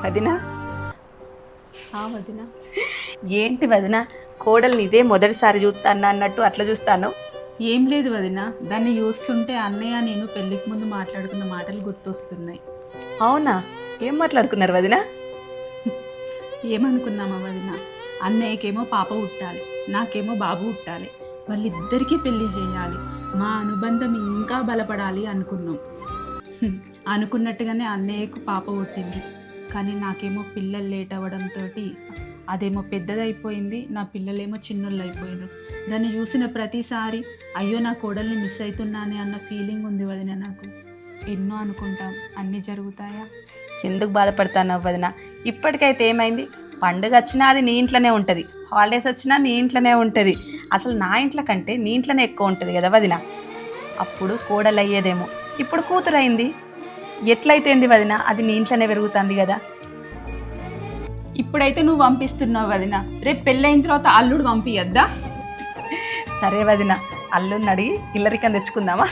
వదినా వదిన. ఏంటి వదినా, కోడల్ని ఇదే మొదటిసారి చూస్తాను అన్నట్టు అట్లా చూస్తాను. ఏం లేదు వదిన, దాన్ని చూస్తుంటే అన్నయ్య నేను పెళ్ళికి ముందు మాట్లాడుకున్న మాటలు గుర్తొస్తున్నాయి. అవునా, ఏం మాట్లాడుకున్నారు వదినా? ఏమనుకున్నామా వదిన, అన్నయ్యకేమో పాప పుట్టాలి, నాకేమో బాబు పుట్టాలి, వాళ్ళిద్దరికీ పెళ్లి చేయాలి, మా అనుబంధం ఇంకా బలపడాలి అనుకున్నాం. అనుకున్నట్టుగానే అన్నయ్యకు పాప పుట్టింది, కానీ నాకేమో పిల్లలు లేట్ అవ్వడంతో అదేమో పెద్దదైపోయింది, నా పిల్లలేమో చిన్నోళ్ళు అయిపోయినారు. దాన్ని చూసిన ప్రతిసారి అయ్యో నా కోడల్ని మిస్ అవుతున్నానే అన్న ఫీలింగ్ ఉంది వదిన. నాకు ఎన్నో అనుకుంటాం, అన్నీ జరుగుతాయా? ఎందుకు బాధపడతాను వదినా? ఇప్పటికైతే ఏమైంది? పండుగ వచ్చినా అది నీ ఇంట్లోనే ఉంటుంది, హాలిడేస్ వచ్చినా నీ ఇంట్లోనే ఉంటుంది. అసలు నా ఇంట్లో కంటే నీ ఇంట్లోనే ఎక్కువ ఉంటుంది కదా వదినా. అప్పుడు కోడలు అయ్యేదేమో, ఇప్పుడు కూతురు అయింది. ఎట్లయితేంది వదినా, అది నీ ఇంట్లోనే పెరుగుతుంది కదా. ఇప్పుడైతే నువ్వు పంపిస్తున్నావు వదిన, రేపు పెళ్ళైన తర్వాత అల్లుడు పంపియద్దా? సరే వదినా, అల్లుడిని అడిగి ఇల్లరికం తెచ్చుకుందామా?